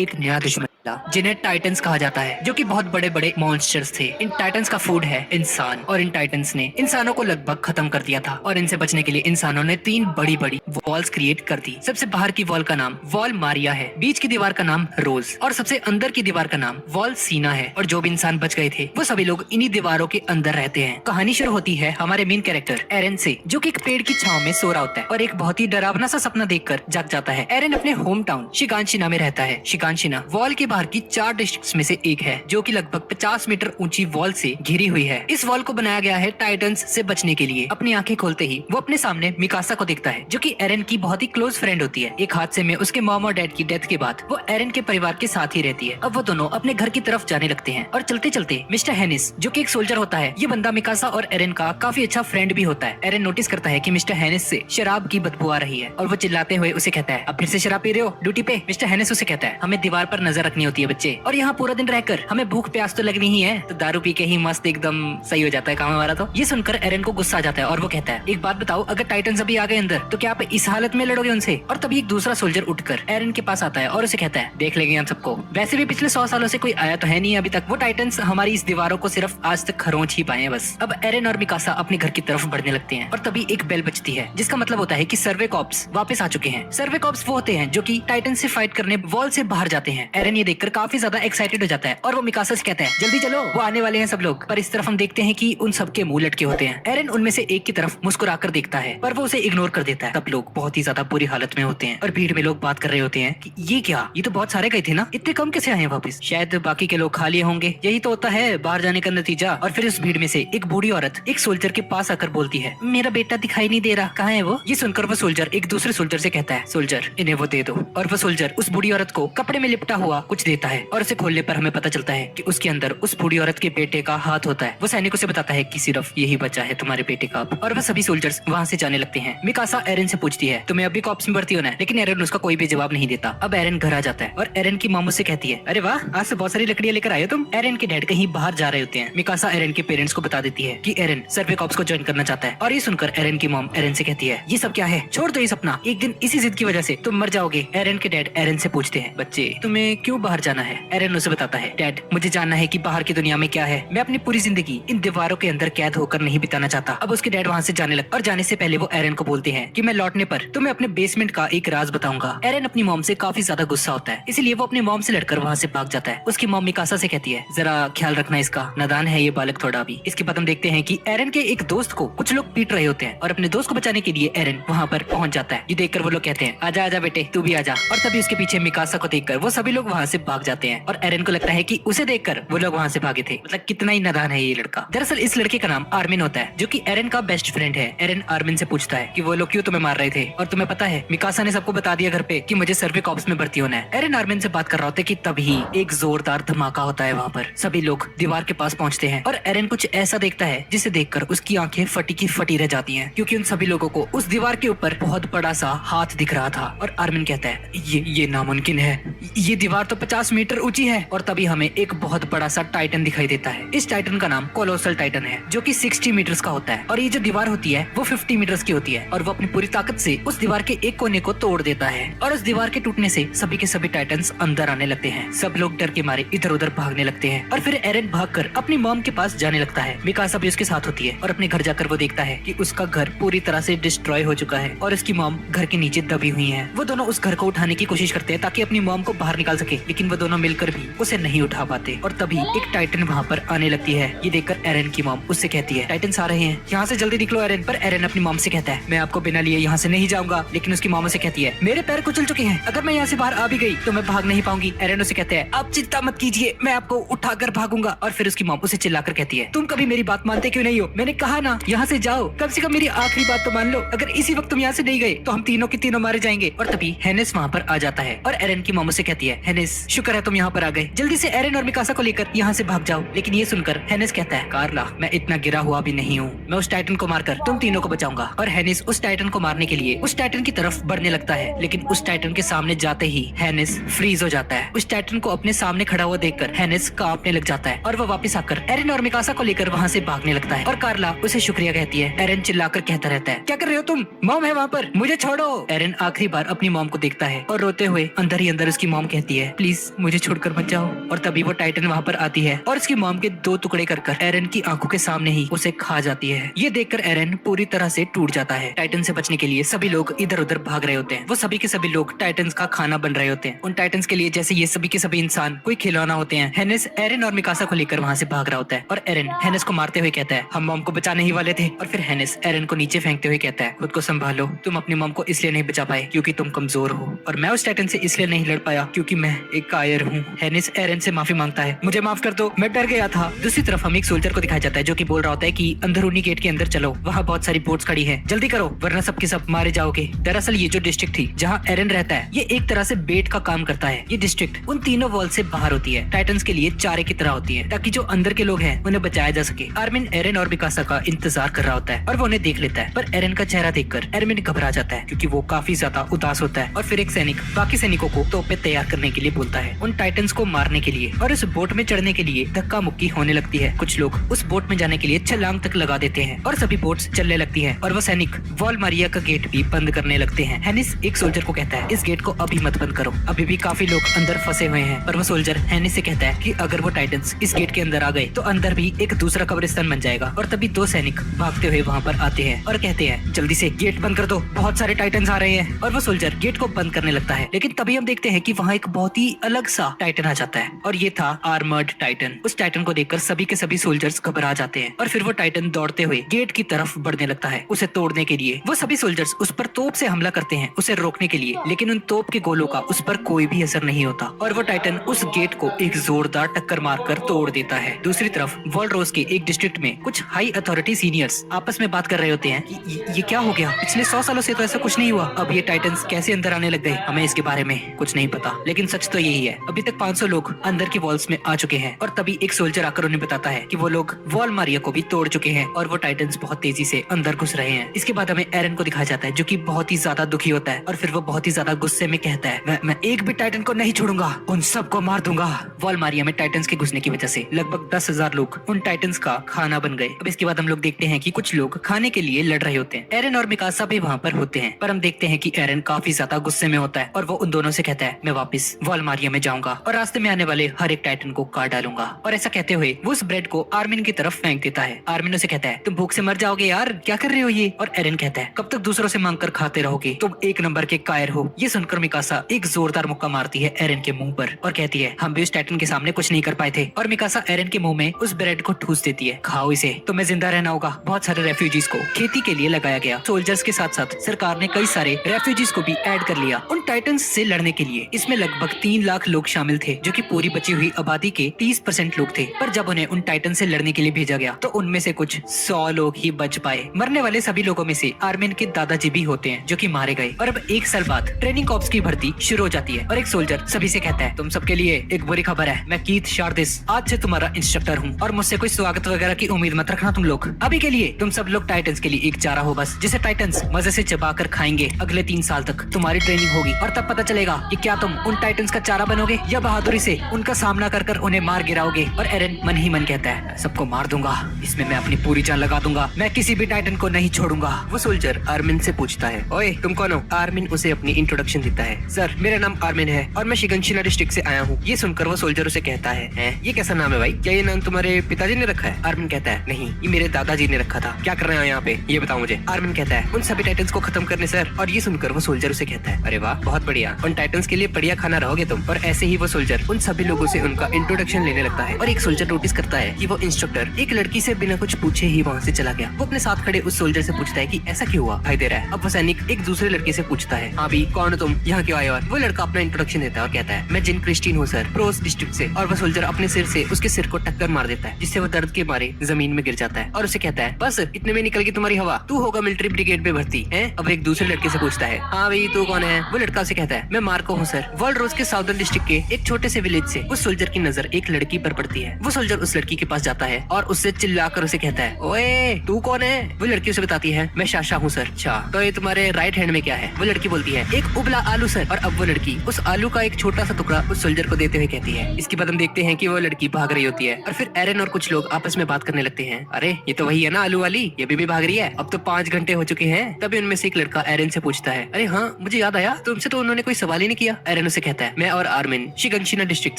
एक नया दुश्मन मिला, जिन्हें टाइटंस कहा जाता है, जो कि बहुत बड़े बड़े मॉन्स्टर्स थे। इन टाइटंस का फूड है इंसान, और इन टाइटंस ने इंसानों को लगभग खत्म कर दिया था। और इनसे बचने के लिए इंसानों ने 3 बड़ी बड़ी वॉल्स क्रिएट कर दी। सबसे बाहर की वॉल का नाम वॉल मारिया है, बीच की दीवार का नाम रोज, और सबसे अंदर की दीवार का नाम वॉल सीना है। और जो भी इंसान बच गए थे वो सभी लोग इन्हीं दीवारों के अंदर रहते हैं। कहानी शुरू होती है हमारे मेन कैरेक्टर एरन से, जो कि एक पेड़ की छांव में सो रहा होता है और एक बहुत ही डरावना सा सपना देखकर जाग जाता है। एरन अपने होम टाउन शिगानशिना में रहता है। शिगानशिना वॉल के बाहर की 4 डिस्ट्रिक्ट्स में से एक है, जो कि लगभग 50 मीटर ऊंची वॉल से घिरी हुई है। इस वॉल को बनाया गया है टाइटंस से बचने के लिए। अपनी आंखें खोलते ही वो अपने सामने मिकासा को देखता है, जो कि एरन की बहुत ही क्लोज फ्रेंड होती है। एक हादसे में उसके मॉम और डैड की डेथ के बाद वो एरन के परिवार के साथ ही रहती है। अब वो दोनों अपने घर की तरफ जाने लगते हैं और चलते चलते मिस्टर हेनिस, जो कि एक सोल्जर होता है, ये बंदा मिकासा और एरन का काफी अच्छा फ्रेंड भी होता है। एरन नोटिस करता है कि मिस्टर हेनिस से शराब की बदबू आ रही है और वो चिल्लाते हुए उसे कहता है, अब फिर से शराब पी रहे हो ड्यूटी पे? मिस्टर हेनिस उसे कहता है, हमें दीवार पर नजर रखनी होती है बच्चे, और यहाँ पूरा दिन रहकर हमें भूख प्यास तो लगनी ही है, तो दारू पी के ही मस्त एकदम सही हो जाता है काम हमारा। तो ये सुनकर एरन को गुस्सा आ जाता है और वो कहता है, एक बात बताओ, अगर टाइटंस अभी आ गए अंदर तो क्या आप इस हालत में लड़ोगे उनसे? और तभी एक दूसरा सोल्जर उठकर एरन के पास आता है और उसे कहता है, देख लेंगे हम सबको, वैसे भी पिछले 100 सालों से कोई आया तो है नहीं अभी तक। वो टाइटंस हमारी इस दीवारों को सिर्फ आज तक खरोंच ही पाए हैं बस। अब एरन और मिकासा अपने घर की तरफ बढ़ने लगते हैं और तभी एक बेल बजती है, जिसका मतलब होता है कि सर्वे कॉप्स वापस आ चुके हैं। सर्वे कॉप्स वो होते हैं जो कि टाइटन से फाइट करने वॉल से बाहर जाते हैं। एरन ये देखकर काफी ज्यादा एक्साइटेड हो जाता है और वो मिकासा से कहता है, जल्दी चलो, वो आने वाले हैं सब लोग। पर इस तरफ हम देखते हैं कि उन सबके मुंह लटके होते हैं। एरन उनमें से एक की तरफ मुस्कुराकर देखता है, पर वो उसे इग्नोर कर देता है। सब लोग बहुत ही ज्यादा बुरी हालत में होते हैं और भीड़ में लोग बात कर रहे होते हैं कि ये क्या, ये तो बहुत सारे गए थे ना, इतने कम कैसे आए हैं वापस? शायद बाकी के लोग खा लिए होंगे, यही तो होता है बाहर जाने का नतीजा। और फिर उस भीड़ में से एक बूढ़ी औरत एक सोल्जर के पास आकर बोलती है, मेरा बेटा दिखाई नहीं दे रहा, कहाँ है वो? ये सुनकर वो सोल्जर एक दूसरे सोल्जर से कहता है, सोल्जर इन्हें वो दे दो। और वो सोल्जर उस बूढ़ी औरत को कपड़े में लिपटा हुआ कुछ देता है और उसे खोलने पर हमें पता चलता है कि उसके अंदर उस बूढ़ी औरत के बेटे का हाथ होता है। वो सैनिकों से बताता है कि सिर्फ यही बचा है तुम्हारे बेटे का। और वह सभी सोल्जर्स वहाँ से जाने लगते हैं। मिकासा एरन से पूछती है, तुम्हें अभी कॉप्स में भर्ती होना है? लेकिन एरन उसका कोई भी जवाब नहीं देता। अब एरन घर आ जाता है और एरन की मामू से कहती है, अरे वाह, आज से बहुत सारी लकड़ियां लेकर आए हो तुम। एरन के डैड कहीं बाहर जा रहे होते हैं। मिकासा एरन के पेरेंट्स को बता देती है कि एरन सर्वे कॉप्स को ज्वाइन करना चाहता है। और ये सुनकर एरन की मॉम एरन से कहती है, ये सब क्या है, छोड़ दो ये सपना, एक दिन इसी जिद की वजह से तुम मर जाओगे। एरन के डैड एरन से पूछते हैं, बच्चे तुम्हें क्यों बाहर जाना है? एरन उसे बताता है, डैड मुझे जानना है कि बाहर की दुनिया में क्या है, मैं अपनी पूरी जिंदगी इन दीवारों के अंदर कैद होकर नहीं बिताना चाहता। अब उसके डैड वहाँ से जाने लग और जाने से पहले वो एरन को बोलते हैं कि मैं लौटने पर तुम्हें अपने बेसमेंट का एक राज बताऊंगा। एरन अपनी मॉम से काफी ज्यादा गुस्सा होता है, इसलिए वो अपनी मॉम से लड़कर वहाँ से भाग जाता है। उसकी मॉम मिकासा से कहती है, जरा ख्याल रखना इसका, नादान है ये बालक थोड़ा भी। इसके बाद हम देखते हैं कि एरन के एक दोस्त को कुछ लोग पीट रहे होते हैं और अपने दोस्त को बचाने के लिए एरन वहाँ पर पहुंच जाता है। ये देखकर वो लोग कहते हैं, आजा आजा बेटे, तू भी आजा। और तभी उसके पीछे मिकासा को देखकर वो सभी लोग वहाँ से भाग जाते हैं और एरन को लगता है कि उसे देखकर वो लोग वहाँ से भागे थे। मतलब कितना ही नादान है ये लड़का। दरअसल इस लड़के का नाम आर्मिन होता है, जो कि एरन का बेस्ट फ्रेंड है। एरन आर्मिन से पूछता है कि वो लोग क्यों तुम्हें मार रहे थे, और तुम्हें पता है मिकासा ने सबको बता दिया घर पे कि मुझे सर्वे कॉप्स में भर्ती होना है। एरन आर्मिन से बात कर रहा होता है कि तभी एक जोरदार धमाका होता है। वहाँ पर सभी लोग दीवार के पास पहुँचते हैं और एरन कुछ ऐसा देखता है जिसे देखकर उसकी आंखें फटी की फटी रह जाती हैं, क्योंकि उन सभी लोगों को उस दीवार के ऊपर बहुत बड़ा सा हाथ दिख रहा था। और आर्मिन कहता है, ये नामुमकिन है, ये दीवार तो 50 मीटर ऊंची है। और तभी हमें एक बहुत बड़ा सा टाइटन दिखाई देता है। इस टाइटन का नाम कोलोसल टाइटन है, जो कि 60 मीटर्स का होता है, और ये जो दीवार होती है वो 50 मीटर्स की होती है। और वो अपनी पूरी ताकत से उस दीवार के एक कोने को तोड़ देता है और उस दीवार के टूटने से सभी के सभी टाइटन्स अंदर आने लगते हैं। सब लोग डर के मारे इधर उधर भागने लगते हैं और फिर एरन भागकर अपनी मॉम के पास जाने लगता है। मिकासा भी उसके साथ होती है और अपने घर जाकर वो देखता है कि उसका घर पूरी तरह से डिस्ट्रॉय हो चुका है और उसकी मॉम घर के नीचे दबी हुई है। वो दोनों उस घर को उठाने की कोशिश करते हैं ताकि अपनी मॉम को बाहर निकाल सके, लेकिन वो दोनों मिलकर भी उसे नहीं उठा पाते। और तभी एक टाइटन वहाँ पर आने लगती है। ये देखकर एरन की मॉम उससे कहती है, टाइटन्स आ रहे हैं, यहाँ से जल्दी निकलो एरन। पर एरन अपनी मॉम से कहता है, मैं आपको बिना लिए यहाँ से नहीं जाऊंगा। लेकिन उसकी मॉम से कहती है, मेरे पैर कुचल चुके हैं, अगर मैं यहाँ से बाहर आ भी गई तो मैं भाग नहीं पाऊंगी। एरन उसे कहते हैं, आप चिंता मत कीजिए, मैं आपको उठाकर भागूंगा। और फिर उसकी मॉम उसे चिल्लाकर कहती है, तुम कभी मेरी बात मानते क्यों नहीं हो? मैंने कहा ना यहाँ से जाओ, कम से कम मेरी आखिरी बात तो मान लो। अगर इसी वक्त तुम यहाँ से नहीं गए तो हम तीनों के तीनों मारे जाएंगे। और तभी हेनिस वहाँ पर आ जाता है और एरन की मॉम से कहती है, हेनिस शुक्र है तुम यहाँ पर आ गए, जल्दी से एरन और मिकासा को लेकर यहाँ से भाग जाओ। लेकिन ये सुनकर हेनिस कहता है, कार्ला मैं इतना गिरा हुआ भी नहीं हूँ, मैं उस टाइटन को मारकर तुम तीनों को बचाऊंगा। और हेनिस उस टाइटन को मारने के लिए उस टाइटन की तरफ बढ़ने लगता है, लेकिन उस टाइटन के सामने जाते ही हेनिस फ्रीज हो जाता है। उस टाइटन को अपने सामने खड़ा हुआ देखकर हेनिस कांपने लग जाता है और वो वापस आकर एरन और मिकासा को लेकर वहाँ से भागने लगता है। और कार्ला उसे शुक्रिया कहती है। एरन चिल्लाकर कहता रहता है, क्या कर रहे हो तुम? मॉम है वहाँ पर, मुझे छोड़ो। एरन आखिरी बार अपनी मॉम को देखता है और रोते हुए अंदर ही अंदर उसकी मॉम कहती है, प्लीज प्लीज मुझे छोड़कर मत जाओ। और तभी वो टाइटन वहाँ पर आती है और उसकी मॉम के 2 टुकड़े कर एरन की आंखों के सामने ही उसे खा जाती है। ये देखकर एरन पूरी तरह से टूट जाता है। टाइटन से बचने के लिए सभी लोग इधर उधर भाग रहे होते हैं। वो सभी के सभी लोग टाइटन्स का खाना बन रहे होते हैं। उन टाइटन्स के लिए जैसे ये सभी के सभी इंसान कोई खिलौना होते हैं। हेनिस एरन और मिकासा को लेकर वहाँ से भाग रहा होता है और एरन हेनिस को मारते हुए कहता है हम मॉम को बचाने ही वाले थे। और फिर हेनिस एरन को नीचे फेंकते हुए कहता है खुद को संभालो, तुम अपनी मॉम को इसलिए नहीं बचा पाए क्योंकि तुम कमजोर हो, और मैं उस टाइटन से इसलिए नहीं लड़ पाया क्योंकि मैं एक कायर हूँ। हेनिस एरन से माफी मांगता है, मुझे माफ कर दो, मैं डर गया था। दूसरी तरफ हमें एक सोल्जर को दिखाया जाता है जो कि बोल रहा होता है कि अंदरूनी गेट के अंदर चलो, वहाँ बहुत सारी बोट्स खड़ी हैं, जल्दी करो वरना सबके सब मारे जाओगे। दरअसल ये जो डिस्ट्रिक्ट थी जहाँ एरन रहता है ये एक तरह से बेट का काम करता है। ये डिस्ट्रिक्ट उन तीनों वॉल से बाहर होती है, टाइटन्स के लिए चारे की तरह होती है ताकि जो अंदर के लोग हैं उन्हें बचाया जा सके। आर्मिन एरन और मिकासा का इंतजार कर रहा होता है और वो उन्हें देख लेता है, पर एरन का चेहरा देखकर आर्मिन घबरा जाता है क्योंकि वो काफी ज्यादा उदास होता है। और फिर एक सैनिक बाकी सैनिकों को तोपें तैयार करने के लिए बोलता है उन टाइटन्स को मारने के लिए, और उस बोट में चढ़ने के लिए धक्का मुक्की होने लगती है। कुछ लोग उस बोट में जाने के लिए छलांग तक लगा देते हैं और सभी बोट्स चलने लगती है और वो सैनिक वॉल मारिया का गेट भी बंद करने लगते हैं। हेनिस एक सोल्जर को कहता है इस गेट को अभी मत बंद करो, अभी भी काफी लोग अंदर फंसे हुए हैं। पर वो सोल्जर हेनिस से कहता है कि अगर वो टाइटन्स इस गेट के अंदर आ गए तो अंदर भी एक दूसरा कब्रिस्तान बन जाएगा। और तभी 2 सैनिक भागते हुए वहाँ पर आते हैं और कहते हैं जल्दी से गेट बंद कर दो, बहुत सारे टाइटन्स आ रहे हैं। और वो सोल्जर गेट को बंद करने लगता है, लेकिन तभी हम देखते हैं कि वहाँ एक बहुत ही अलग सा टाइटन आ जाता है और ये था आर्मर्ड टाइटन। उस टाइटन को देखकर सभी के सभी सोल्जर्स घबरा जाते हैं और फिर वो टाइटन दौड़ते हुए गेट की तरफ बढ़ने लगता है उसे तोड़ने के लिए। वो सभी सोल्जर्स उस पर तोप से हमला करते हैं उसे रोकने के लिए, लेकिन उन तोप के गोलों का उस पर कोई भी असर नहीं होता और वो टाइटन उस गेट को एक जोरदार टक्कर मारकर तोड़ देता है। दूसरी तरफ वॉलरोस के एक डिस्ट्रिक्ट में कुछ हाई अथॉरिटी सीनियर्स आपस में बात कर रहे होते हैं कि ये क्या हो गया, पिछले 100 सालों से तो ऐसा कुछ नहीं हुआ, अब ये टाइटन्स कैसे अंदर आने लग गए, हमें इसके बारे में कुछ नहीं पता। लेकिन सच तो यही है, अभी तक 500 लोग अंदर की वॉल्स में आ चुके हैं। और तभी एक सोल्जर आकर उन्हें बताता है कि वो लोग वॉल मारिया को भी तोड़ चुके हैं और वो टाइटन्स बहुत तेजी से अंदर घुस रहे हैं। इसके बाद हमें एरन को दिखाया जाता है जो कि बहुत ही ज्यादा दुखी होता है और फिर वो बहुत ही ज्यादा गुस्से में कहता है मैं एक भी टाइटन को नहीं छोड़ूंगा, उन सबको मार दूंगा। वॉल मारिया में टाइटन्स के घुसने की वजह से लगभग 10,000 लोग उन टाइटन्स का खाना बन गए। अब इसके बाद हम लोग देखते हैं कि कुछ लोग खाने के लिए लड़ रहे होते हैं। एरन और मिकासा भी वहाँ पर होते हैं, पर हम देखते हैं कि एरन काफी ज्यादा गुस्से में होता है और वो उन दोनों से कहता है मैं वापस वॉल मारिया में जाऊंगा और रास्ते में आने वाले हर एक टाइटन को काट डालूंगा। और ऐसा कहते हुए वो उस ब्रेड को आर्मिन की तरफ फेंक देता है। आर्मिन उसे कहता है तुम भूख से मर जाओगे यार, क्या कर रहे हो ये। और एरन कहता है कब तक दूसरों से मांग कर खाते रहोगे, तुम एक नंबर के कायर हो। ये सुनकर मिकासा एक जोरदार मुक्का मारती है एरन के मुंह पर और कहती है हम भी उस टाइटन के सामने कुछ नहीं कर पाए थे। और मिकासा एरन के मुंह में उस ब्रेड को ठूस देती है, खाओ इसे, तुम्हें जिंदा रहना होगा। बहुत सारे रेफ्यूजीज को खेती के लिए लगाया गया। सोल्जर्स के साथ साथ सरकार ने कई सारे रेफ्यूजीज को भी ऐड कर लिया उन टाइटन्स से लड़ने के लिए। इसमें लगभग 3 लाख लोग शामिल थे जो कि पूरी बची हुई आबादी के 30% लोग थे। पर जब उन्हें उन टाइटन से लड़ने के लिए भेजा गया तो उनमें से कुछ 100 लोग ही बच पाए। मरने वाले सभी लोगों में से आर्मिन के दादाजी भी होते हैं जो कि मारे गए। और अब 1 साल बाद ट्रेनिंग कॉर्प्स की भर्ती शुरू हो जाती है और एक सोल्जर सभी से कहता है तुम सबके लिए एक बुरी खबर है, मैं कीथ शार्दिस आज से तुम्हारा इंस्ट्रक्टर हूँ और मुझसे कोई स्वागत वगैरह की उम्मीद मत रखना तुम लोग। अभी के लिए तुम सब लोग टाइटन्स के लिए एक चारा हो बस, जिसे टाइटन्स मजे से चबा कर खाएंगे। अगले 3 साल तक तुम्हारी ट्रेनिंग होगी और तब पता चलेगा कि क्या तुम उन टाइटन्स का चारा बनोगे या बहादुरी से उनका सामना कर कर उन्हें मार गिराओगे। और एरन मन ही मन कहता है सबको मार दूंगा, इसमें मैं अपनी पूरी जान लगा दूंगा, मैं किसी भी टाइटन को नहीं छोड़ूंगा। वो सोल्जर आर्मिन से पूछता है ओए तुम कौन हो। आर्मिन उसे अपनी इंट्रोडक्शन देता है, सर मेरा नाम आर्मिन है और मैं शिगंशिला डिस्ट्रिक्ट से आया हूँ। ये सुनकर वो सोल्जर उसे कहता है ये कैसा नाम है भाई, क्या ये नाम तुम्हारे पिताजी ने रखा है। आर्मिन कहता है नहीं, ये मेरे दादाजी ने रखा था। क्या कर रहे हो यहाँ पे ये बताओ मुझे। आर्मिन कहता है उन सभी टाइटन्स को खत्म करने सर। और ये सुनकर वो सोल्जर उसे कहता है अरे वाह बहुत बढ़िया, उन टाइटन्स के लिए बढ़िया खाना रहोगे तुम। और ऐसे ही वो सोल्जर उन सभी लोगों से उनका इंट्रोडक्शन लेने लगता है और एक सोल्जर नोटिस करता है कि वो इंस्ट्रक्टर एक लड़की से बिना कुछ पूछे ही वहाँ से चला गया। वो अपने साथ खड़े उस सोल्जर से पूछता है कि ऐसा क्यों हुआ, भाई दे रहा है। अब वो सैनिक एक दूसरे लड़के से पूछता है हाँ भी कौन हो तुम, यहाँ क्यों आए। और वो लड़का अपना इंट्रोडक्शन देता है और कहता है मैं जिन क्रिस्टीन हूँ सर, प्रोस डिस्ट्रिक्ट से। और वो सोल्जर अपने सिर से उसके सिर को टक्कर मार देता है जिससे वो दर्द के मारे जमीन में गिर जाता है और उसे कहता है बस इतने में निकल गई तुम्हारी हवा, तू होगा मिलिट्री ब्रिगेड में भर्ती है। अब एक दूसरे लड़के से पूछता है हाँ भाई तू कौन है। वो लड़का उसे कहता है मैं मार्को हूँ सर, वर्ल्ड रोज के साउदर्न डिस्ट्रिक्ट के एक छोटे से विलेज से। उस सोल्जर की नजर एक लड़की पर पड़ती है। वो सोल्जर उस लड़की के पास जाता है और उससे चिल्लाकर उसे कहता है ओए तू कौन है। वो लड़की उसे बताती है मैं शाशा हूँ सर। अच्छा तो ये तुम्हारे राइट हैंड में क्या है। वो लड़की बोलती है एक उबला आलू सर। और अब वो लड़की उस आलू का एक छोटा सा टुकड़ा उस सोल्जर को देते हुए कहती है। इसके बाद हम देखते हैं कि वो लड़की भाग रही होती है और फिर एरन और कुछ लोग आपस में बात करने लगते हैं अरे ये तो वही है ना आलू वाली, ये भी भाग रही है, अब तो 5 घंटे हो चुके हैं। तभी उनमें से एक लड़का एरन से पूछता है अरे हाँ मुझे याद आया तुमसे तो उन्होंने कोई सवाल ही नहीं किया। एरन उसे कहता है मैं और आर्मिन शिगंशिना डिस्ट्रिक्ट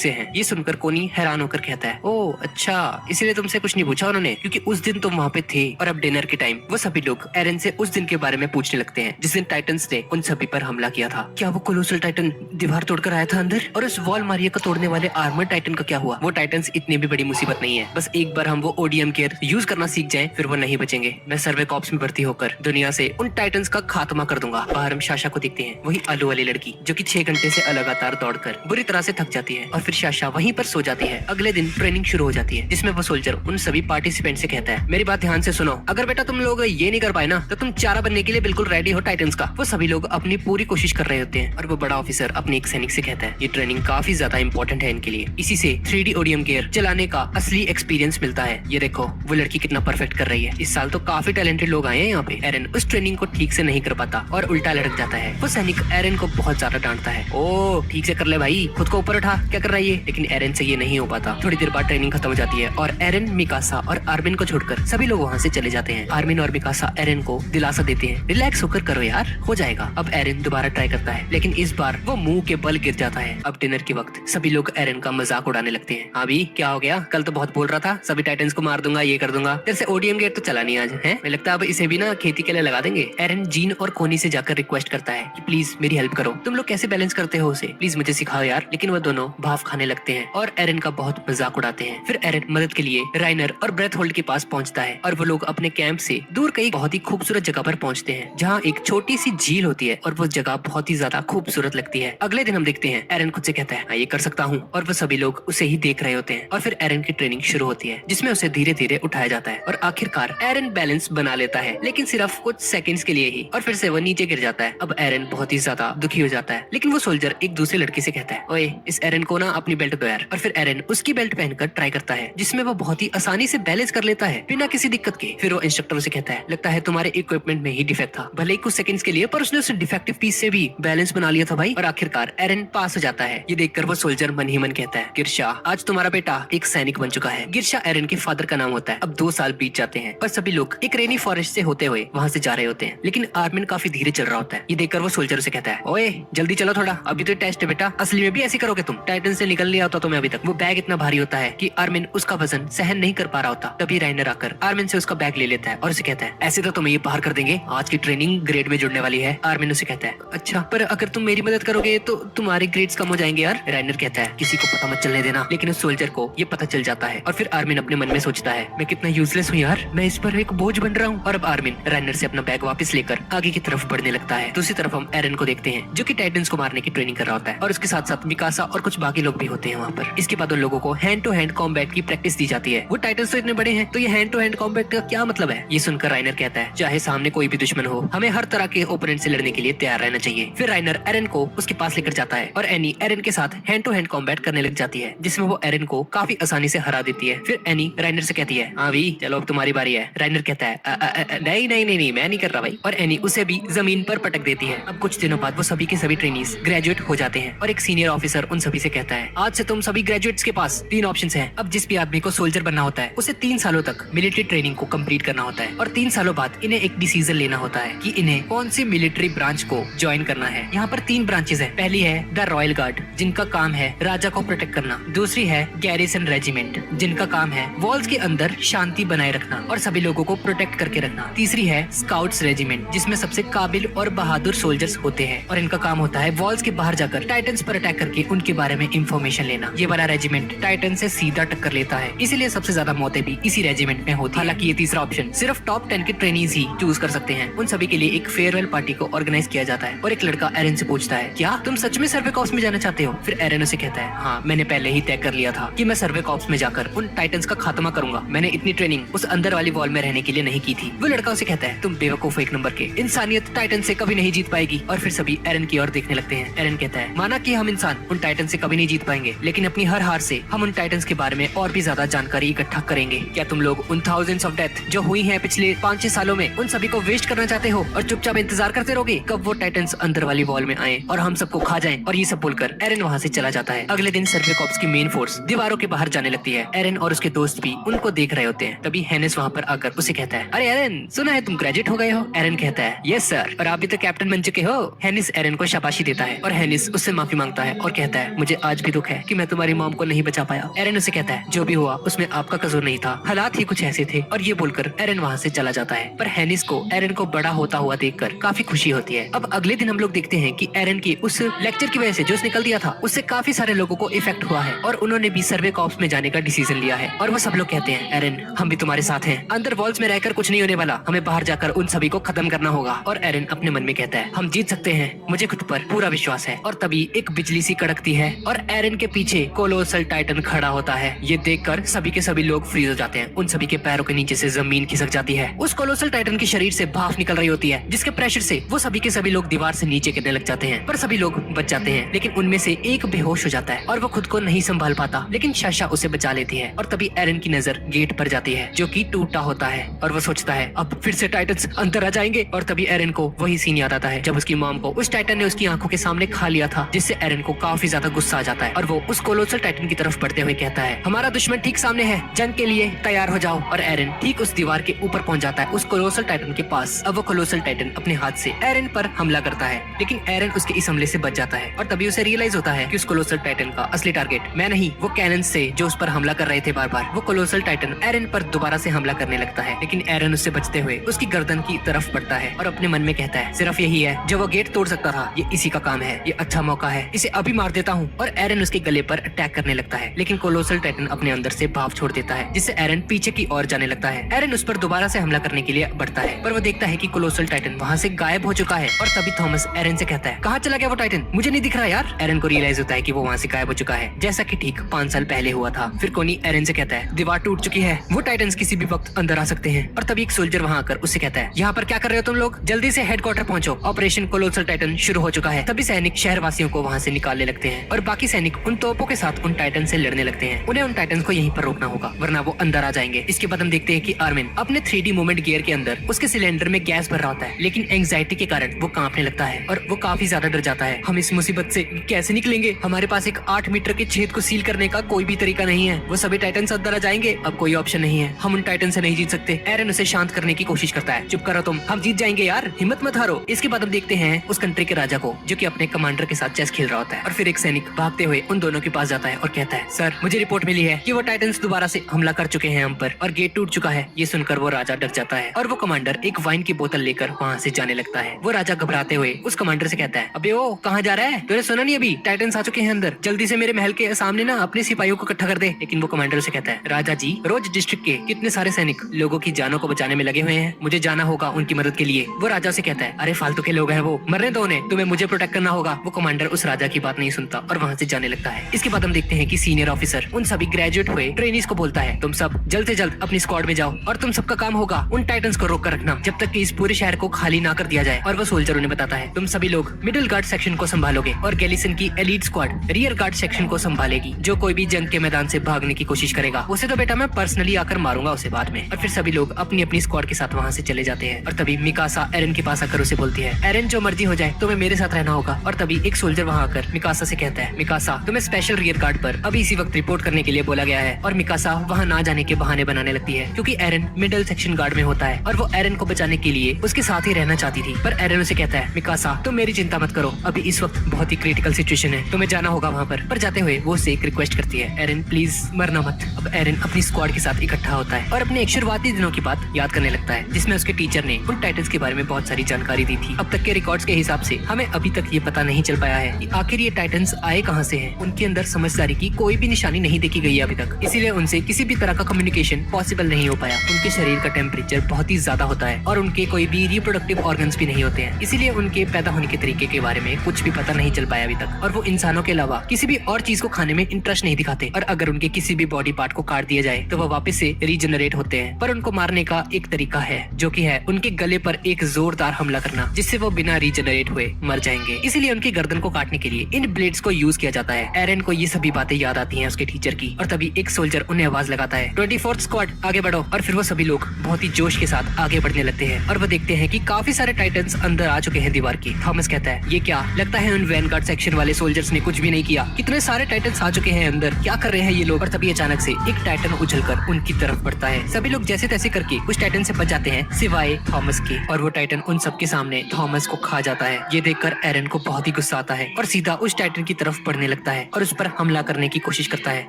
से हैं। ये सुनकर कोनी हैरान होकर कहता है, ओह अच्छा, इसीलिए तुमसे कुछ नहीं पूछा उन्होंने, क्योंकि उस दिन तुम वहाँ पे थे। और अब डिनर के टाइम वो सभी लोग एरन से उस दिन के बारे में पूछने लगते हैं जिस दिन टाइटंस ने उन सभी पर हमला किया था। क्या वो कोलोसल टाइटन दीवार तोड़कर आया था अंदर? और उस वॉल मारिया को तोड़ने वाले आर्मर टाइटन का क्या हुआ? वो टाइटंस इतनी भी बड़ी मुसीबत नहीं है, बस एक बार हम वो ओडीएम केयर यूज करना सीख जाएं, फिर वो नहीं बचेंगे। मैं सर्वे कॉप्स में भर्ती होकर दुनिया से उन टाइटंस का खात्मा कर दूंगा। बाहर हम शाशा को देखते हैं, वही आलू वाली लड़की जो कि 6 घंटे से लगातार दौड़कर बुरी तरह से थक जाती है और फिर शाशा वहीं पर सो जाती है। अगले दिन ट्रेनिंग शुरू हो जाती है जिसमें वो सोल्जर उन सभी पार्टिसिपेंट से कहता है, मेरी बात ध्यान से सुनो, अगर बेटा तुम लोग ये नहीं कर पाए ना तो तुम चारा बनने के लिए बिल्कुल रेडी हो टाइटंस का। वो सभी लोग अपनी पूरी कोशिश कर रहे होते हैं और वो बड़ा ऑफिसर अपने एक सैनिक से कहता है, ये ट्रेनिंग काफी ज्यादा इंपॉर्टेंट है इनके लिए, इसी से 3D ओडीएम केयर चलाने का असली एक्सपीरियंस मिलता है। ये देखो वो लड़की कितना परफेक्ट कर रही है, इस साल तो काफी टैलेंटेड लोग आए हैं यहाँ पे। एरन उस ट्रेनिंग को ठीक से नहीं कर पाता और उल्टा लटक जाता है। वो सैनिक एरन को बहुत ज्यादा डांटता है, ओ ठीक से कर ले भाई, खुद को ऊपर उठा, क्या कर रहा है ये? लेकिन एरन से ये नहीं हो पाता। थोड़ी देर बाद ट्रेनिंग खत्म हो जाती है और एरन, मिकासा और आर्मिन को छोड़कर सभी लोग वहाँ से चले जाते हैं। आर्मिन और मिकासा एरन को दिलासा देते हैं, रिलैक्स होकर करो यार, हो जाएगा। अब एरन दोबारा ट्राई करता है लेकिन इस बार वो मुंह के बल गिर जाता है। अब डिनर के वक्त सभी लोग एरन का मजाक उड़ाने लगते हैं, हाँ भी क्या हो गया, कल तो बहुत बोल रहा था सभी टाइटंस को मार दूंगा, ये कर दूंगा, तेरे से ओडीएम गेट तो चला नहीं आज है, मुझे लगता है अब इसे भी ना खेती के लिए लगा देंगे। एरन जीन और कोनी से जाकर रिक्वेस्ट करता है कि प्लीज मेरी हेल्प करो, तुम लोग कैसे बैलेंस करते हो उसे, प्लीज मुझे सिखाओ यार। लेकिन वो दोनों भाव खाने लगते हैं और एरन का बहुत मजाक उड़ाते हैं। फिर एरन मदद के लिए राइनर और ब्रेथ होल्ड के पास पहुंचता है और वो लोग अपने कैंप से दूर कई बहुत ही खूबसूरत जगह पर पहुंचते हैं जहाँ एक छोटी सी झील होती है और वो जगह बहुत ही ज्यादा खूबसूरत लगती है। अगले दिन हम देखते हैं एरन खुद से कहता है, हाँ ये कर सकता हूँ, और वो सभी लोग उसे ही देख रहे होते हैं। और फिर एरन की ट्रेनिंग शुरू होती है जिसमें उसे धीरे धीरे उठाया जाता है और आखिरकार एरन बैलेंस बना लेता है, लेकिन सिर्फ कुछ सेकंड्स के लिए ही, और फिर से वो नीचे गिर जाता है। अब एरन बहुत ही ज्यादा दुखी हो जाता है, लेकिन वो सोल्जर एक दूसरे लड़के से कहता है, ओए इस एरन को ना अपनी बेल्ट दो यार। और फिर एरन उसकी बेल्ट पहनकर ट्राई करता है जिसमें वो बहुत ही आसानी से बैलेंस कर लेता है बिना किसी दिक्कत के। फिर वो इंस्ट्रक्टर से कहता है, लगता है तुम्हारे इक्विपमेंट में ही डिफेक्ट था, भले ही कुछ सेकंड्स के लिए, पर उसने उस डिफेक्टिव पीस से भी बैलेंस बना लिया था भाई। और आखिरकार एरन पास हो जाता है। ये देखकर वो सोल्जर मन ही मन कहता है, गिरशा आज तुम्हारा बेटा एक सैनिक बन चुका है। गिरशा एरन के फादर का नाम होता है। अब 2 साल बीत जाते हैं और सभी लोग एक रेनी फॉरेस्ट से होते हुए वहाँ से जा रहे होते हैं, लेकिन आर्मिन काफी धीरे चल रहा होता है। ये देखकर वो सोल्जर से कहता है, ओए जल्दी चलो थोड़ा, अभी तो टेस्ट है बेटा, असली में भी ऐसे करोगे तुम? टाइटन से निकल लिया होता तुम्हें अभी तक। वो बैग इतना भारी होता है कि आर्मिन उसका वजन सहन नहीं कर पा रहा होता। तभी राइनर आकर आर्मिन से उसका बैग ले लेता है और उसे कहता है, ऐसे तो तुम्हें ये पार कर देंगे, आज की ट्रेनिंग ग्रेड में जुड़ने वाली है। आर्मिन उसे कहता है, अच्छा पर अगर तुम मेरी मदद करोगे तो तुम्हारे ग्रेड्स कम हो जाएंगे यार। राइनर कहता है, किसी को पता मत चलने देना। लेकिन उस सोल्जर को ये पता चल जाता है और फिर आर्मिन अपने मन में सोचता है, मैं कितना यूजलेस हूँ यार, मैं इस पर एक बोझ बन रहा हूँ। और अब आर्मिन राइनर से अपना बैग वापस लेकर आगे की तरफ बढ़ने लगता है। दूसरी तरफ हम एरन को देखते हैं जो कि टाइटंस को मारने की ट्रेनिंग कर रहा होता है और उसके साथ साथ मिकासा और कुछ बाकी लोग भी होते हैं वहाँ पर। इसके बाद उन लोगों को हैंड टू हैंड कॉम्बैट की प्रैक्टिस दी जाती है। वो टाइटंस तो इतने बड़े हैं तो ये हैंड टू हैंड कॉम्बैट का क्या मतलब है? ये सुनकर राइनर कहता है, चाहे सामने कोई भी दुश्मन हो, हमें हर तरह के ओपोनेंट से लड़ने के लिए तैयार रहना चाहिए। फिर राइनर एरन को उसके पास लेकर जाता है और एनी एरन के साथ हैंड टू हैंड कॉम्बैट करने लग जाती है जिसमें वो एरन को काफी आसानी से हरा देती है। फिर एनी राइनर से कहती है, हाँ भी चलो अब तुम्हारी बारी है। राइनर कहता है, नहीं नहीं नहीं नहीं मैं नहीं कर रहा भाई, और एनी उसे भी जमीन पर पटक देती है। अब कुछ दिनों बाद वो सभी के सभी ट्रेनीज ग्रेजुएट हो जाते हैं और एक सीनियर ऑफिसर उन सभी से कहता है, आज से तुम सभी ग्रेजुएट्स के पास 3 ऑप्शंस हैं। अब जिस भी आदमी को सोल्जर बनना होता है उसे 3 सालों तक मिलिट्री ट्रेनिंग को कंप्लीट करना होता है और 3 सालों बाद इन्हें एक डिसीजन लेना होता है कि इन्हें कौन सी मिलिट्री ब्रांच को ज्वाइन करना है। यहाँ पर 3 ब्रांचेस है। पहली है द रॉयल गार्ड जिनका काम है राजा को प्रोटेक्ट करना। दूसरी है गैरिसन रेजिमेंट जिनका काम है वॉल्स के अंदर शांति बनाए रखना और सभी लोगों को प्रोटेक्ट करके रखना। तीसरी है स्काउट्स रेजिमेंट जिसमें सबसे काबिल और बहादुर सोल्जर्स होते हैं और इनका काम होता है वॉल्स के बाहर जाकर टाइटंस पर अटैक करके उनके बारे में इंफॉर्मेशन लेना। ये वाला रेजिमेंट टाइटन से सीधा टक्कर लेता है, इसीलिए सबसे ज्यादा मौतें भी इसी रेजिमेंट में होती है। हालांकि ये तीसरा ऑप्शन सिर्फ टॉप 10 के ट्रेनीज ही चूज कर सकते हैं। उन सभी के लिए एक फेयरवेल पार्टी को ऑर्गेनाइज किया जाता है और एक लड़का एरन से पूछता है, क्या तुम सच में सर्वे कॉर्प्स में जाना चाहते हो? फिर एरन उसे कहता है, हाँ मैंने पहले ही तय कर लिया था कि मैं सर्वे कॉर्प्स में जाकर उन टाइटंस का खात्मा करूंगा। मैंने इतनी ट्रेनिंग उस अंदर वाली वॉल में रहने के लिए नहीं की थी। वो लड़का उसे कहता है, तुम बेवकूफ एक नंबर के, इंसानियत टाइटन से कभी नहीं जीत पाएगी। और फिर सभी एरन की ओर देखने लगते हैं। एरन कहता है, माना कि हम इंसान उन टाइटन से कभी नहीं जीत पाएंगे, लेकिन अपनी हर हार से हम उन टाइटंस के बारे में और भी ज्यादा जानकारी इकट्ठा करेंगे। क्या तुम लोग उन थाउजेंड्स ऑफ डेथ जो हुई हैं पिछले 5-6 सालों में उन सभी को वेस्ट करना चाहते हो और चुपचाप इंतजार करते रहोगे कब वो टाइटंस अंदर वाली वॉल में आए और हम सबको खा जाएं? और ये सब बोलकर एरन वहाँ से चला जाता है। अगले दिन सर्वे कॉर्प्स की मेन फोर्स दीवारों के बाहर जाने लगती है। एरन और उसके दोस्त भी उनको देख रहे होते हैं। तभी हेनिस वहाँ पर आकर उसे कहता है, अरे एरन सुना है तुम ग्रेजुएट हो गए हो? एरन कहता है, यस सर, और आप भी तो कैप्टन बन चुके हो। हेनिस एरन को शाबाशी देता है और हेनिस उससे माफी मांगता मांगता है और कहता है मुझे आज भी दुख है कि मैं तुम्हारी मॉम को नहीं बचा पाया। एरन उसे कहता है जो भी हुआ उसमें आपका कसूर नहीं था, हालात ही कुछ ऐसे थे, और ये बोलकर एरन वहाँ से चला जाता है। पर हैनिस को एरन को बड़ा होता हुआ देखकर काफी खुशी होती है। अब अगले दिन हम लोग देखते हैं कि एरन की उस लेक्चर की वजह से जो निकल दिया था उससे काफी सारे लोगों को इफेक्ट हुआ है और उन्होंने भी सर्वे कॉर्प्स में जाने का डिसीजन लिया है। और वो सब लोग कहते हैं एरन हम भी तुम्हारे साथ हैं, अंदर वॉल्स में रहकर कुछ नहीं होने वाला, हमें बाहर जाकर उन सभी को खत्म करना होगा। और एरन अपने मन में कहता है हम जीत सकते हैं, मुझे खुद पर पूरा विश्वास है। और तभी एक बिजली सी कड़कती है और एरन के पीछे कोलोसल टाइटन खड़ा होता है। ये देखकर सभी के सभी लोग फ्रीज हो जाते हैं, उन सभी के पैरों के नीचे से जमीन खिसक जाती है। उस कोलोसल टाइटन के शरीर से भाप निकल रही होती है जिसके प्रेशर से वो सभी के सभी लोग दीवार से नीचे गिरने लग जाते हैं। पर सभी लोग बच जाते हैं, लेकिन उनमें से एक बेहोश हो जाता है और वो खुद को नहीं संभाल पाता, लेकिन शाशा उसे बचा लेती है। और तभी एरन की नजर गेट पर जाती है जो कि टूटा होता है और वो सोचता है अब फिर से टाइटन्स अंदर आ जाएंगे। और तभी एरन को वही सीन याद आता है जब उसकी मॉम को उस टाइटन ने उसकी आंखों के सामने खा लिया था, जिससे एरन को काफी ज्यादा गुस्सा आ जाता है और वो उस कोलोसल टाइटन की तरफ बढ़ते हुए कहता है हमारा दुश्मन ठीक सामने है, जंग के लिए तैयार हो जाओ। और एरन ठीक उस दीवार के ऊपर पहुंच जाता है उस कोलोसल टाइटन के पास। अब वो कोलोसल टाइटन अपने हाथ से एरन पर हमला करता है, लेकिन एरन उसके इस हमले से बच जाता है। और तभी उसे रियलाइज होता है कि उस कोलोसल टाइटन का असली टारगेट मैं नहीं, वो कैनन से जो उस पर हमला कर रहे थे बार बार। वो कोलोसल टाइटन एरन पर दोबारा से हमला करने लगता है, लेकिन एरन उससे बचते हुए उसकी गर्दन की तरफ बढ़ता है और अपने मन में कहता है सिर्फ यही है जो वो गेट तोड़ सकता था, ये इसी का काम है, ये अच्छा मौका है, इसे अभी मार देता हूँ। और एरन उसके गले पर अटैक करने लगता है, लेकिन कोलोसल टाइटन अपने अंदर से भाप छोड़ देता है जिससे एरन पीछे की ओर जाने लगता है। एरन उस पर दोबारा से हमला करने के लिए बढ़ता है, पर वो देखता है कि कोलोसल टाइटन वहाँ से गायब हो चुका है। और तभी थॉमस एरन से कहता है कहाँ चला गया वो टाइटन, मुझे नहीं दिख रहा यार। एरन को रियलाइज होता है कि वो वहाँ से गायब हो चुका है, जैसा कि ठीक 5 साल पहले हुआ था। फिर कोनी एरन से कहता है दीवार टूट चुकी है, वो टाइटन्स किसी भी वक्त अंदर आ सकते हैं। और तभी एक सोल्जर वहाँ आकर उससे कहता है यहाँ पर क्या कर रहे हो तुम लोग, जल्दी से हेडक्वार्टर पहुंचो, ऑपरेशन कोलोसल टाइटन शुरू हो चुका है। तभी सैनिक शहरवासियों को वहाँ से निकालने लगते हैं और बाकी सैनिक उन तोपों के साथ उन टाइटन से लड़ने लगते हैं। उन्हें उन टाइटन को यहीं पर रोकना होगा वरना वो अंदर आ जाएंगे। इसके बाद हम देखते हैं कि आर्मिन अपने 3D मूवमेंट गियर के अंदर उसके सिलेंडर में गैस भर रहा होता है, लेकिन एंग्जाइटी के कारण वो कांपने लगता है और वो काफी ज्यादा डर जाता है। हम इस मुसीबत से कैसे निकलेंगे, हमारे पास एक 8 मीटर के छेद को सील करने का कोई भी तरीका नहीं है, वो सभी टाइटन अंदर आ जाएंगे, अब कोई ऑप्शन नहीं है, हम उन टाइटन से नहीं जीत सकते। एरन उसे शांत करने की कोशिश करता है, चुप करो तुम, हम जीत जाएंगे यार, हिम्मत मत हारो। इसके बाद हम देखते हैं उस कंट्री के राजा को जो कि अपने कमांडर के साथ चेस खेल रहा होता है और फिर एक सैनिक भागते हुए उन दोनों के पास जाता है और कहता है सर मुझे रिपोर्ट मिली है कि वो टाइटन्स दोबारा से हमला कर चुके हैं हम पर और गेट टूट चुका है। ये सुनकर वो राजा डर जाता है और वो कमांडर एक वाइन की बोतल लेकर वहाँ से जाने लगता है। वो राजा घबराते हुए उस कमांडर से कहता है अबे ओ कहाँ जा रहा है, तूने सुना नहीं अभी टाइटन्स आ चुके हैं अंदर, जल्दी से मेरे महल के सामने ना अपने सिपाहियों को इकट्ठा कर दे। लेकिन वो कमांडर से कहता है राजा जी रोज डिस्ट्रिक्ट के कितने सारे सैनिक लोगों की जानों को बचाने में लगे हुए हैं, मुझे जाना होगा उनकी मदद के लिए। वो राजा से कहता है अरे फालतू के लोग हैं वो, मरने दो उन्हें, तुम्हें मुझे प्रोटेक्ट करना होगा। वो कमांडर उस राजा की बात नहीं सुनता और वहाँ से जाने लगता है। इसके बाद हम देखते हैं कि सीनियर ऑफिसर उन सभी ग्रेजुएट हुए ट्रेनीज को बोलता है तुम सब जल्द से जल्द अपनी स्क्वाड में जाओ और तुम सबका काम होगा उन टाइटन्स को रोक कर रखना जब तक कि इस पूरे शहर को खाली ना कर दिया जाए। और वो सोल्जर उन्हें बताता है तुम सभी लोग मिडिल गार्ड सेक्शन को संभालोगे और गैलिसन की elite squad rear guard section को संभालेगी। जो कोई भी जंग के मैदान से भागने की कोशिश करेगा उसे तो बेटा मैं पर्सनली आकर मारूंगा उसे बाद में। और फिर सभी लोग अपनी अपनी स्क्वाड के साथ वहाँ से चले जाते हैं। और तभी मिकासा एरन के पास आकर उसे बोलती है एरन जो मर्जी हो जाए तुम्हें मेरे साथ रहना होगा। और तभी एक सोल्जर वहाँ आकर मिकासा से कहता है मिकासा तुम्हें स्पेशल रियर गार्ड पर अभी इसी वक्त रिपोर्ट करने के लिए बोला गया है। और मिकासा वहाँ ना जाने के बहाने बनाने लगती है क्योंकि एरन मिडिल सेक्शन गार्ड में होता है और वो एरन को बचाने के लिए उसके साथ ही रहना चाहती थी। पर एरन उसे कहता है मिकासा तुम मेरी चिंता मत करो, अभी इस वक्त बहुत ही क्रिटिकल सिचुएशन है, तुम्हें जाना होगा वहाँ पर जाते हुए वो उससे एक रिक्वेस्ट करती है एरन प्लीज मरना मत। अब एरन अपनी स्क्वाड के साथ इकट्ठा होता है और अपने एक शुरुआती दिनों की बात याद करने लगता है जिसमें उसके टीचर ने उन टाइटन्स के बारे में बहुत सारी जानकारी दी थी। अब तक के रिकॉर्ड्स के हिसाब से हमें अभी तक ये पता नहीं चल पाया है कि आखिर ये टाइटन्स आए कहाँ से हैं। उनके अंदर समझदारी की कोई भी निशानी नहीं देखी गई है अभी तक, इसीलिए उनसे किसी भी तरह का कम्युनिकेशन पॉसिबल नहीं हो पाया। उनके शरीर का टेम्परेचर बहुत ही ज्यादा होता है और उनके कोई भी रिप्रोडक्टिव ऑर्गन्स भी नहीं होते हैं, इसीलिए उनके पैदा होने के तरीके के बारे में कुछ भी पता नहीं चल पाया अभी तक। और वो इंसानों के अलावा किसी भी और चीज को खाने में इंटरेस्ट नहीं दिखाते और अगर उनके किसी भी बॉडी पार्ट को काट दिया जाए तो वो वापस से रीजनरेट होते हैं। पर उनको मारने का एक तरीका है जो कि है उनके गले पर एक जोरदार हमला करना जिससे वो बिना रीजनरेट हुए मर जाएंगे। इसीलिए उनकी गर्दन को काटने के लिए इन ब्लेड्स को यूज किया जाता है। एरन को ये सभी बातें याद आती हैं उसके टीचर की और तभी एक सोल्जर उन्हें आवाज लगाता है 24th स्क्वाड आगे बढ़ो। और फिर वो सभी लोग बहुत ही जोश के साथ आगे बढ़ने लगते हैं और वो देखते हैं कि काफी सारे टाइटन्स अंदर आ चुके हैं दीवार की। थॉमस कहता है ये क्या, लगता है उन वैनगार्ड सेक्शन वाले सोल्जर्स ने कुछ भी नहीं किया, कितने सारे टाइटन्स आ चुके हैं अंदर, क्या कर रहे हैं ये लोग। और तभी अचानक से एक टाइटन उछलकर उनकी तरफ बढ़ता है। सभी लोग जैसे तैसे करके उस टाइटन से बच जाते हैं सिवाय थॉमस के और वो टाइटन उन सबके सामने थॉमस को खा जाता है। ये देखकर एरन को बहुत ही गुस्सा आता है और सीधा सीधा उस टाइटन की तरफ बढ़ने लगता है और उस पर हमला करने की कोशिश करता है।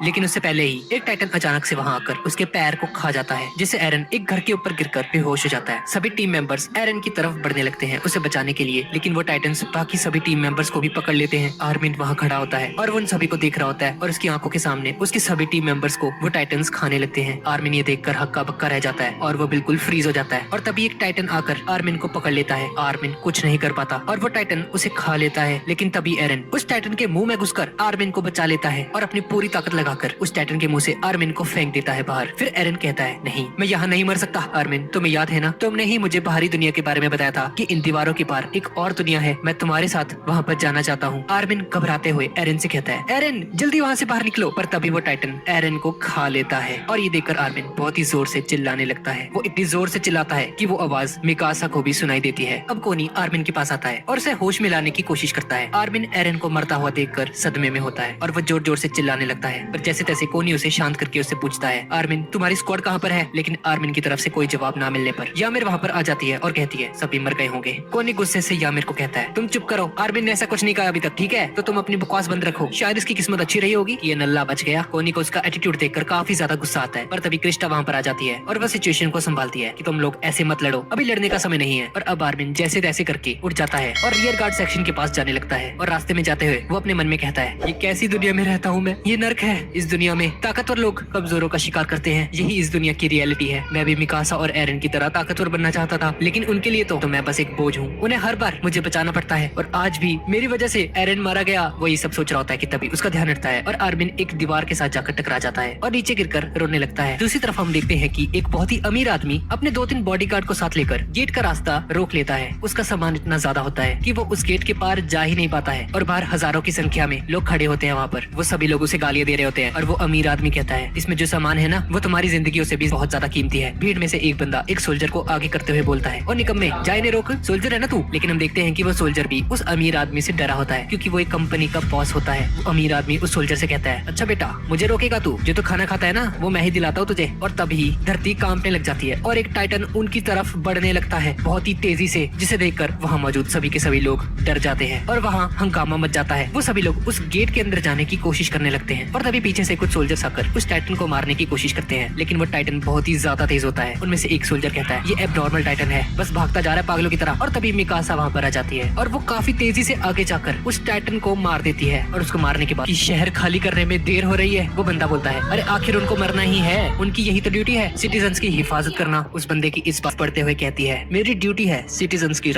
लेकिन उससे पहले ही एक टाइटन अचानक से वहां आकर उसके पैर को खा जाता है, जिससे एरन एक घर के ऊपर गिरकर बेहोश हो जाता है। सभी टीम मेंबर्स एरन की तरफ बढ़ने लगते हैं उसे बचाने के लिए, लेकिन वो टाइटन्स बाकी सभी टीम मेंबर्स को भी पकड़ लेते हैं। आर्मिन वहां खड़ा होता है और वो उन सभी को देख रहा होता है और उसकी आंखों के सामने उसके सभी टीम मेंबर्स को वो टाइटन्स खाने लगते हैं। आर्मिन ये देखकर हक्का बक्का रह जाता है और वो बिल्कुल फ्रीज हो जाता है। और तभी एक टाइटन आकर आर्मिन को पकड़ लेता है। आर्मिन कुछ नहीं कर पाता और वो टाइटन उसे खा लेता है। लेकिन तभी एरन उस टाइटन के मुंह में घुसकर आर्मिन को बचा लेता है और अपनी पूरी ताकत लगाकर उस टाइटन के मुंह से आर्मिन को फेंक देता है बाहर। फिर एरन कहता है, नहीं, मैं यहाँ नहीं मर सकता। आर्मिन, तुम्हें याद है ना, तुमने ही मुझे बाहरी दुनिया के बारे में बताया था कि इन दीवारों के पार एक और दुनिया है, मैं तुम्हारे साथ वहाँ पर जाना चाहता हूँ। आर्मिन घबराते हुए एरन से कहता है, एरन जल्दी वहाँ से बाहर निकलो। पर तभी वो टाइटन एरन को खा लेता है और ये देखकर आर्मिन बहुत ही जोर से चिल्लाने लगता है। वो इतनी जोर से चिल्लाता है कि वो आवाज मिकासा को भी सुनाई देती है। अब कोनी आर्मिन के पास आता है और उसे होश में लाने की कोशिश करता है। आर्मिन एरन को मरता हुआ देखकर सदमे में होता है और वो जोर जोर से चिल्लाने लगता है। पर जैसे तैसे कोनी उसे शांत करके उससे पूछता है, आर्मिन तुम्हारी स्क्वाड कहाँ पर है? लेकिन आर्मिन की तरफ से कोई जवाब ना मिलने पर यामिर वहाँ पर आ जाती है और कहती है, सभी मर गए होंगे। कोनी गुस्से से यामिर को कहता है, तुम चुप करो, आर्मिन ने ऐसा कुछ नहीं कहा अभी तक, ठीक है? तो तुम अपनी बकवास बंद रखो, शायद इसकी किस्मत अच्छी रही होगी, ये नल्ला बच गया। कोनी को उसका एटीट्यूड देखकर काफी ज्यादा गुस्सा आता है। पर तभी क्रिस्टा वहाँ पर आ जाती है और वह सिचुएशन को संभालती है कि तुम लोग ऐसे मत लड़ो, अभी लड़ने का समय नहीं है। और अब आर्मिन जैसे तैसे करके उठ जाता है और रियर गार्ड सेक्शन के पास जाने लगता है। और रास्ते में जाते हुए वो अपने मन में कहता है, ये कैसी दुनिया में रहता हूँ मैं, ये नर्क है। इस दुनिया में ताकतवर लोग कमजोरों का शिकार करते हैं, यही इस दुनिया की रियलिटी है। मैं भी मिकासा और एरन की तरह ताकतवर बनना चाहता था, लेकिन उनके लिए तो मैं बस एक बोझ हूँ, उन्हें हर बार मुझे बचाना पड़ता है। और आज भी मेरी वजह से एरन मारा गया। वो ये सब सोच रहा होता है कि तभी उसका ध्यान हटता है और आर्मिन एक दीवार के साथ जाकर टकरा जाता है और नीचे गिरकर रोने लगता है। दूसरी तरफ हम देखते हैं कि एक बहुत ही अमीर आदमी अपने 2-3 बॉडीगार्ड को साथ लेकर गेट का रास्ता रोक लेता है। उसका सामान इतना ज्यादा होता है कि वो उस गेट के पार जा ही नहीं पाता है और बाहर हजारों की संख्या में लोग खड़े होते हैं। वहाँ पर वो सभी लोग उसे गालियां दे रहे होते हैं और वो अमीर आदमी कहता है, इसमें जो सामान है ना, वो तुम्हारी जिंदगियों से भी बहुत ज्यादा कीमती है। भीड़ में से एक बंदा एक सोल्जर को आगे करते हुए बोलता है, और निकम्मे जाए ने रोक, सोल्जर है ना तू। लेकिन हम देखते हैं कि वो सोल्जर भी उस अमीर आदमी से डरा होता है क्योंकि वो एक कंपनी का बॉस होता है। वो अमीर आदमी उस सोल्जर से कहता है, अच्छा बेटा, मुझे रोकेगा तू? जो तो खाना खाता है ना, वो मैं ही दिलाता हूँ तुझे। और तभी धरती कांपने लग जाती है और एक टाइटन उनकी तरफ बढ़ने लगता है बहुत ही तेजी से, जिसे देखकर वहाँ मौजूद सभी के सभी लोग डर जाते हैं और वहाँ हंगामा मच जाता है। वो सभी लोग उस गेट के अंदर जाने की कोशिश करने लगते हैं और तभी पीछे से कुछ सोल्जर्स आकर उस टाइटन को मारने की कोशिश करते हैं, लेकिन वो टाइटन बहुत ही ज्यादा तेज होता है। उनमें से एक सोल्जर कहता है, ये एबनॉर्मल टाइटन है, बस भागता जा रहा है पागलों की तरह। और तभी मिकासा वहाँ पर आ जाती है और वो काफी तेजी से आगे जाकर उस टाइटन को मार देती है। और उसको मारने के बाद कि शहर खाली करने में देर हो रही है, वो बंदा बोलता है, अरे आखिर उनको मरना ही है, उनकी यही तो ड्यूटी है, सिटीजन्स की हिफाजत करना। उस बंदे की इस बात पढ़ते हुए कहती है, मेरी ड्यूटी है सिटीजन्स की